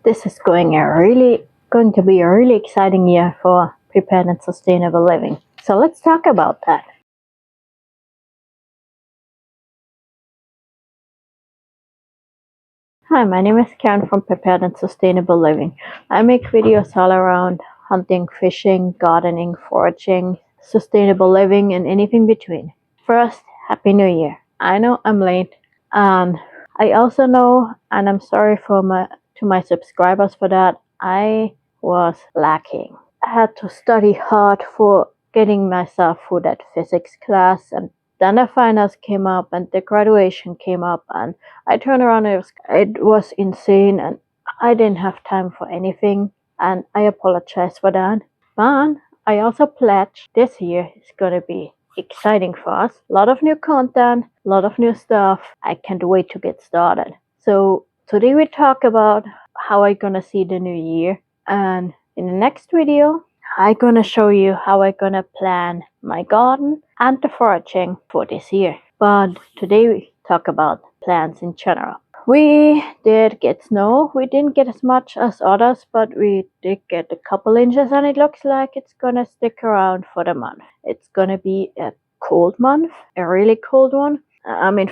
This is going to be a really exciting year for prepared and sustainable living. So let's talk about that. Hi, my name is Karen from Prepared and Sustainable Living. I make videos all around hunting, fishing, gardening, foraging, sustainable living, and anything between. First, Happy New Year. I know I'm late, and I also know, and I'm sorry to my subscribers for that, I was lacking. I had to study hard for getting myself through that physics class, and then the finals came up and the graduation came up, and I turned around and it was insane, and I didn't have time for anything, and I apologize for that. But I also pledged this year is gonna be exciting for us. A lot of new content, a lot of new stuff. I can't wait to get started. So today we talk about how I'm gonna see the new year, and in the next video I'm gonna show you how I'm gonna plan my garden and the foraging for this year. But today we talk about plants in general. We did get snow. We didn't get as much as others, but we did get a couple inches, and it looks like it's gonna stick around for the month. It's gonna be a cold month, a really cold one.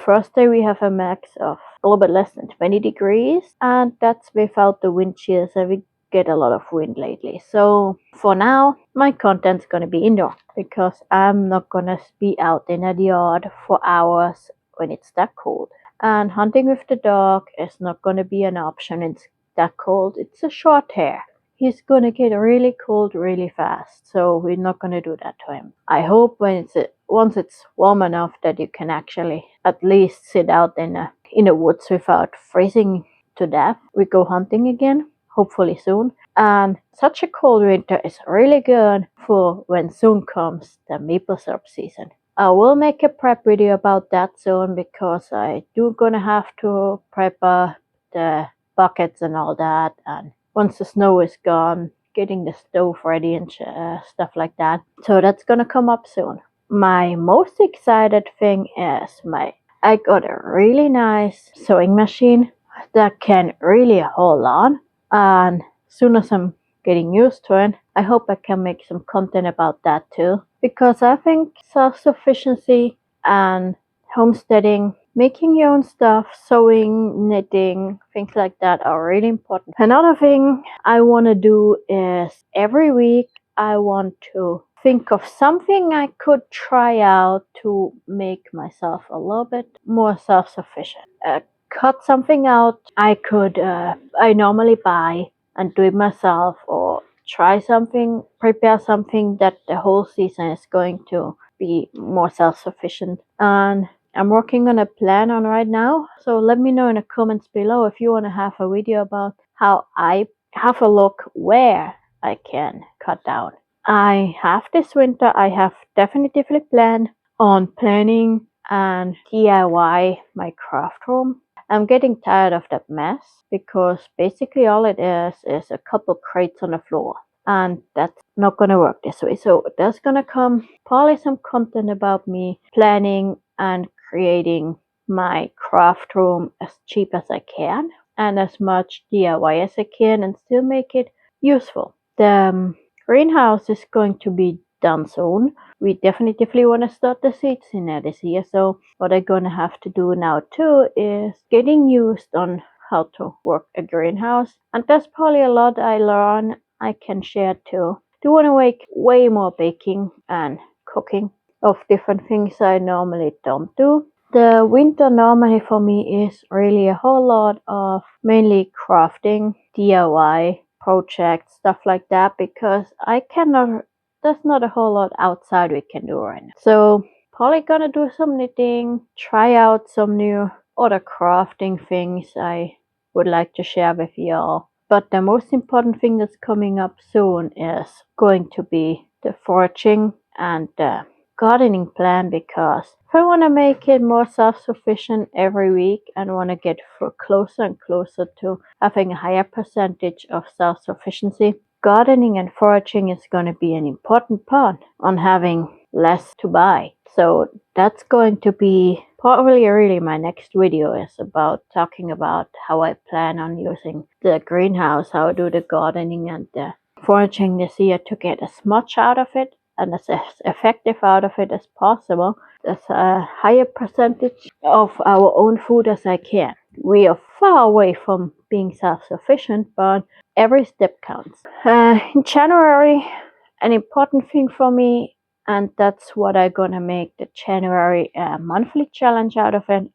First day we have a max of a little bit less than 20 degrees, and that's without the wind chills, and we get a lot of wind lately. So for now, my content's gonna be indoor because I'm not gonna be out in the yard for hours when it's that cold. And hunting with the dog is not gonna be an option. It's that cold. It's a short hair. He's gonna get really cold really fast, so we're not gonna do that to him. I hope once it's warm enough that you can actually at least sit out in the woods without freezing to death, we go hunting again, hopefully soon. And such a cold winter is really good for when soon comes the maple syrup season. I will make a prep video about that soon because I do gonna have to prep the buckets and all that, and once the snow is gone, getting the stove ready and stuff like that. So that's gonna come up soon. My most excited thing is I got a really nice sewing machine that can really hold on, and as soon as I'm getting used to it, I hope I can make some content about that too, because I think self-sufficiency and homesteading, making your own stuff, sewing, knitting, things like that are really important. Another thing I want to do is every week I want to think of something I could try out to make myself a little bit more self-sufficient. Cut something out I normally buy and do it myself, or try something, prepare something that the whole season is going to be more self-sufficient. And I'm working on a plan on right now, so let me know in the comments below if you want to have a video about how I have a look where I can cut down. I have this winter, I have definitively planned on planning and DIY my craft room. I'm getting tired of that mess because basically all it is a couple crates on the floor, and that's not gonna work this way. So there's gonna come probably some content about me planning and creating my craft room as cheap as I can and as much DIY as I can and still make it useful. The greenhouse is going to be done soon. We definitely want to start the seeds in there this year. So what I'm going to have to do now too is getting used on how to work a greenhouse. And there's probably a lot I learn I can share too. Do want to make way more baking and cooking of different things I normally don't do. The winter normally for me is really a whole lot of mainly crafting, DIY projects, stuff like that, because there's not a whole lot outside we can do right now. So probably gonna do some knitting, try out some new other crafting things I would like to share with y'all. But the most important thing that's coming up soon is going to be the foraging and the gardening plan, because if I want to make it more self-sufficient every week and want to get closer and closer to having a higher percentage of self-sufficiency, gardening and foraging is going to be an important part on having less to buy. So that's going to be probably really my next video is about talking about how I plan on using the greenhouse, how I do the gardening and the foraging this year to get as much out of it and as effective out of it as possible. As a higher percentage of our own food as I can. We are far away from being self-sufficient, but every step counts. In January, an important thing for me, and that's what I'm gonna make the January monthly challenge out of it.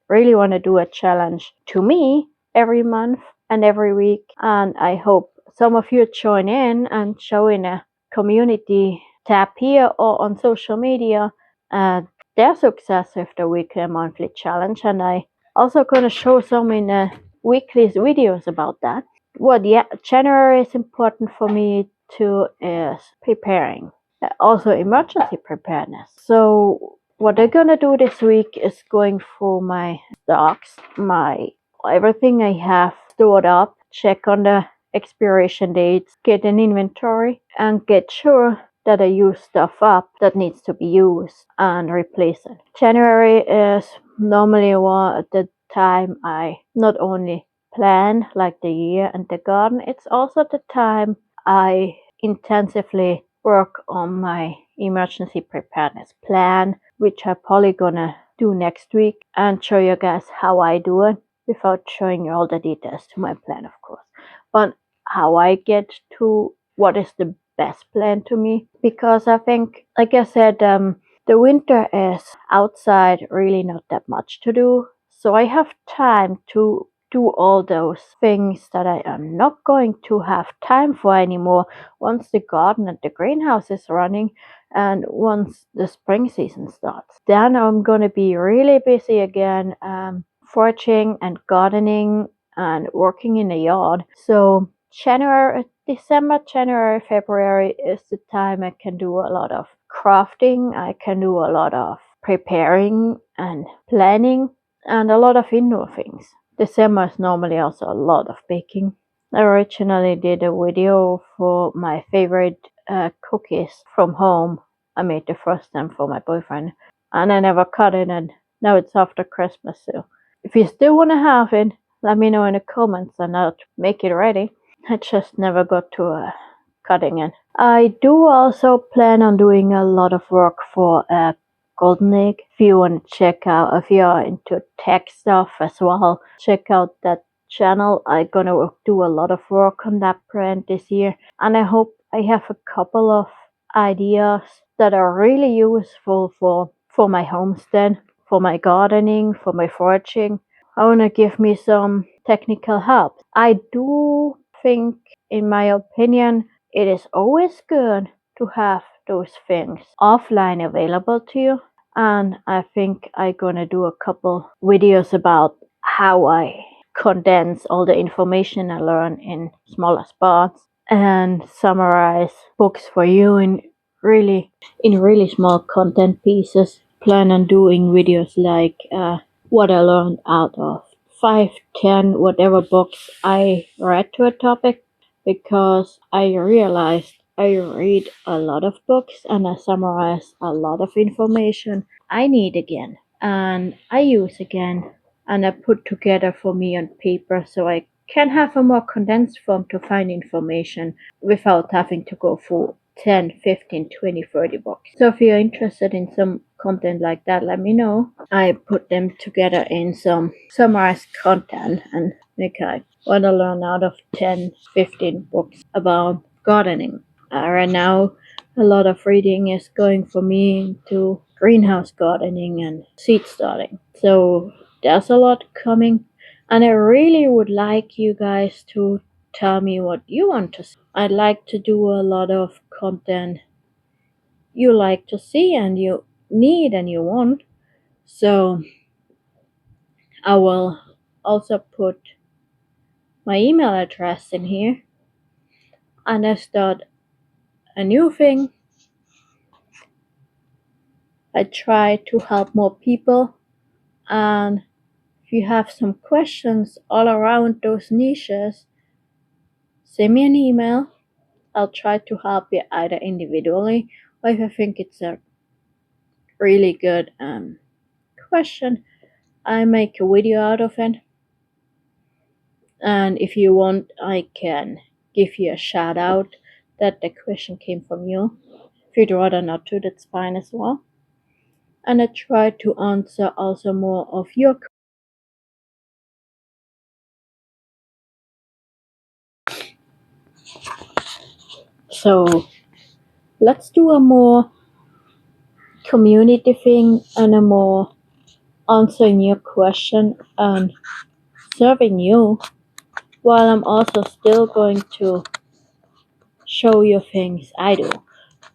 Really want to do a challenge to me every month and every week, and I hope some of you join in and join a community tab here or on social media their success with the weekly and monthly challenge, and I also gonna show some in weekly videos about that. What January is important for me too is preparing, also emergency preparedness. So what I'm gonna do this week is going through my stocks, my everything I have stored up, check on the expiration dates, get an inventory, and get sure that I use stuff up that needs to be used and replace it. January is normally the time I not only plan like the year and the garden, it's also the time I intensively work on my emergency preparedness plan, which I'm probably gonna do next week and show you guys how I do it without showing you all the details to my plan, of course. But how I get to what is the best plan to me, because I think, like I said, the winter is outside really not that much to do, so I have time to do all those things that I am not going to have time for anymore once the garden and the greenhouse is running and once the spring season starts. Then I'm going to be really busy again, foraging and gardening and working in the yard. So December, January, February is the time I can do a lot of crafting. I can do a lot of preparing and planning and a lot of indoor things. December is normally also a lot of baking. I originally did a video for my favorite cookies from home. I made the first time for my boyfriend and I never cut it, and now it's after Christmas. So if you still want to have it, let me know in the comments and I'll make it ready. I just never got to cutting it. I do also plan on doing a lot of work for Golden Egg. If you want to check out, if you are into tech stuff as well, check out that channel. I'm gonna do a lot of work on that brand this year, and I hope I have a couple of ideas that are really useful for my homestead, for my gardening, for my foraging. I want to give me some technical help. I do think, in my opinion, it is always good to have those things offline available to you. And I think I'm gonna do a couple videos about how I condense all the information I learn in smaller spots and summarize books for you in really small content pieces. Plan on doing videos like what I learned out of 5, 10, whatever books I read to a topic, because I realized I read a lot of books and I summarize a lot of information I need again and I use again and I put together for me on paper so I can have a more condensed form to find information without having to go through 10, 15, 20, 30 books. So if you're interested in some content like that, let me know. I put them together in some summarized content and make I want to learn out of 10, 15 books about gardening. Right now, a lot of reading is going for me into greenhouse gardening and seed starting. So there's a lot coming, and I really would like you guys to tell me what you want to see. I'd like to do a lot of content you like to see and you need and you want. So I will also put my email address in here, and I start a new thing. I try to help more people, and if you have some questions all around those niches, send me an email. I'll try to help you either individually or if I think it's a really good question. I make a video out of it, and if you want, I can give you a shout out that the question came from you. If you'd rather not to, that's fine as well. And I try to answer also more of your. So let's do a more community thing and a more answering your question and serving you, while I'm also still going to show you things I do.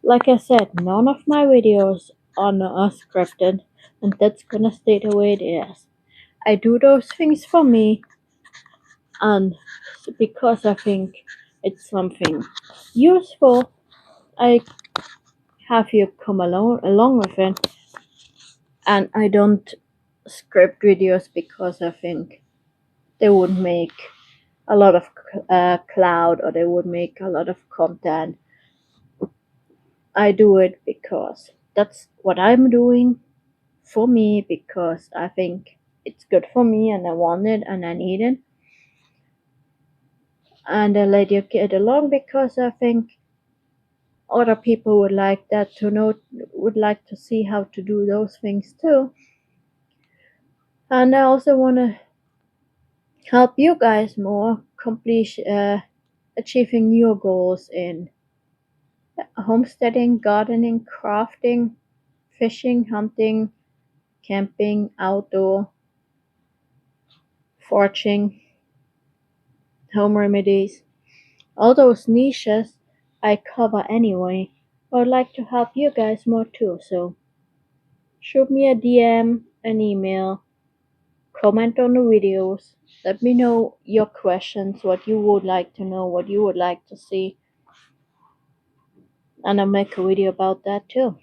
Like I said, none of my videos are scripted, and that's gonna stay the way it is. I do those things for me, and because I think it's something useful, I have you come along with it, and I don't script videos because I think they would make a lot of cloud or they would make a lot of content. I do it because that's what I'm doing for me, because I think it's good for me and I want it and I need it. And I let you get along because I think other people would like that to know, would like to see how to do those things too. And I also want to help you guys more complete achieving your goals in homesteading, gardening, crafting, fishing, hunting, camping, outdoor, foraging, home remedies. All those niches I cover anyway. I would like to help you guys more too, so shoot me a DM, an email, comment on the videos, let me know your questions, what you would like to know, what you would like to see, and I'll make a video about that too.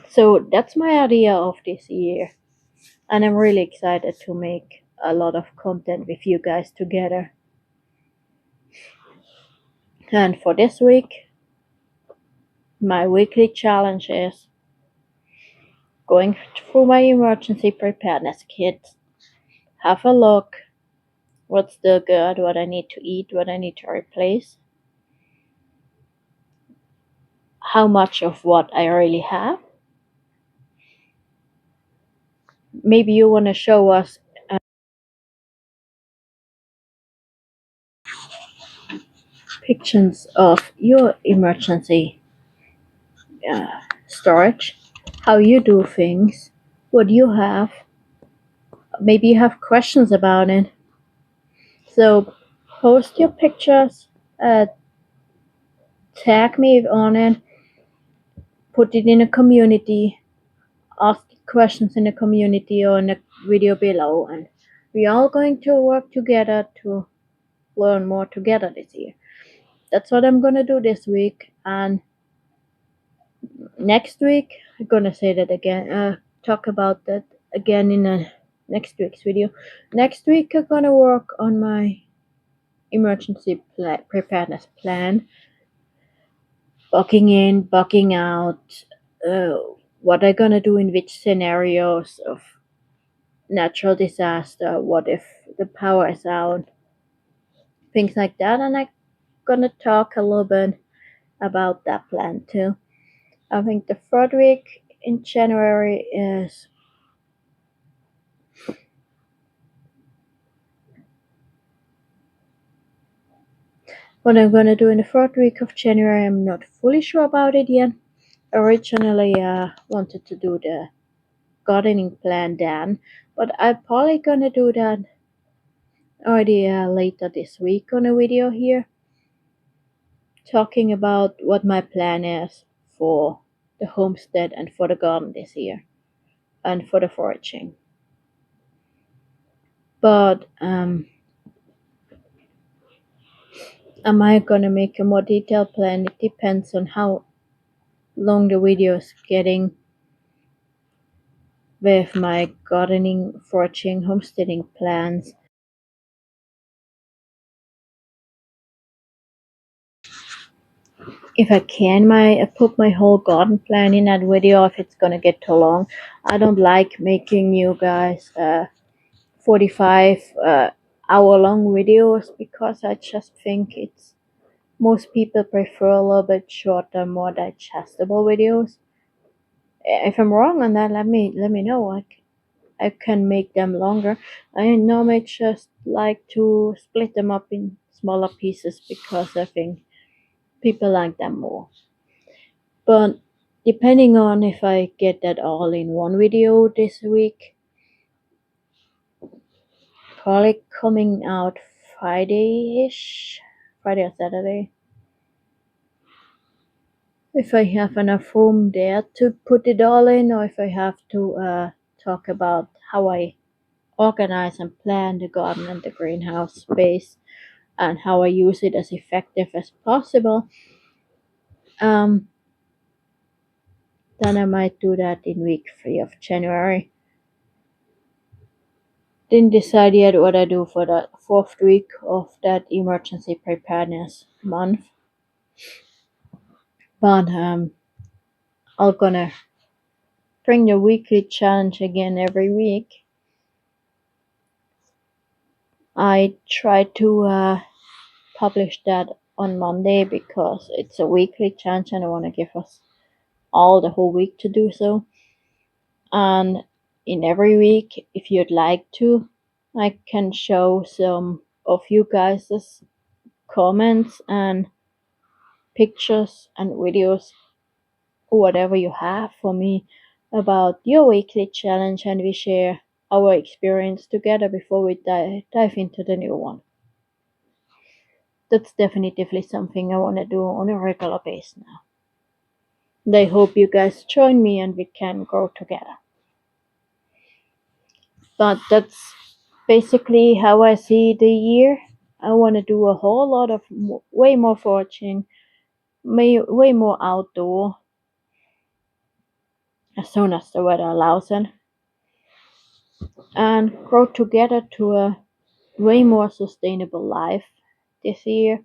So that's my idea of this year, and I'm really excited to make a lot of content with you guys together. And for this week, my weekly challenge is going through my emergency preparedness kit, have a look what's still good, what I need to eat, what I need to replace, how much of what I really have. Maybe you want to show us pictures of your emergency uh, storage, how you do things, what you have. Maybe you have questions about it. So post your pictures, tag me on it, put it in a community, ask questions in the community or in the video below, and we're all going to work together to learn more together this year. That's what I'm gonna do this week, and next week I'm gonna say that again. Talk about that again in a next week's video. Next week I'm gonna work on my emergency preparedness plan, bucking in, bucking out, uh, what I'm gonna do in which scenarios of natural disaster, what if the power is out, things like that. And I'm gonna talk a little bit about that plan too. I think the third week in January is what I'm gonna do in the third week of January. I'm not fully sure about it yet. Originally, wanted to do the gardening plan then, but I'm probably gonna do that already later this week on a video here, talking about what my plan is for the homestead and for the garden this year and for the foraging. But am I gonna make a more detailed plan? It depends on how long the video is getting with my gardening, foraging, homesteading plans. if I can, I put my whole garden plan in that video if it's gonna get too long. I don't like making you guys 45 hour long videos because I just think it's most people prefer a little bit shorter, more digestible videos. If I'm wrong on that, let me know. I can make them longer. I normally just like to split them up in smaller pieces because I think people like them more. But depending on if I get that all in one video this week, probably coming out Friday-ish, Friday or Saturday. If I have enough room there to put it all in, or if I have to talk about how I organize and plan the garden and the greenhouse space and how I use it as effective as possible, um, then I might do that in week 3 of January. Didn't decide yet what I do for the 4th week of that emergency preparedness month, but I'm gonna bring the weekly challenge again every week. I try to publish that on Monday because it's a weekly challenge and I want to give us all the whole week to do so. And in every week, if you'd like to, I can show some of you guys' comments and pictures and videos, whatever you have for me about your weekly challenge, and we share our experience together before we dive into the new one. That's definitively something I want to do on a regular basis now. And I hope you guys join me and we can grow together. But that's basically how I see the year. I want to do a whole lot of way more foraging, way more outdoor as soon as the weather allows it, and grow together to a way more sustainable life this year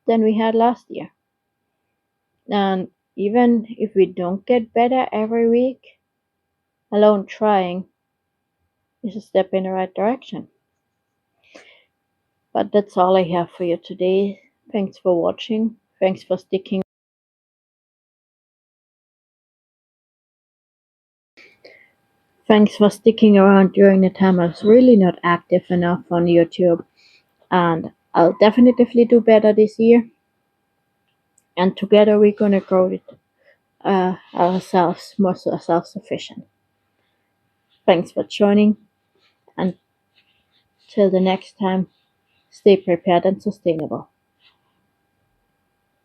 than we had last year. And even if we don't get better every week, alone trying is a step in the right direction. But that's all I have for you today. Thanks for watching. Thanks for sticking. Thanks for sticking around during the time I was really not active enough on YouTube. And I'll definitely do better this year. And together we're gonna grow it ourselves more self-sufficient. Thanks for joining. And till the next time, stay prepared and sustainable.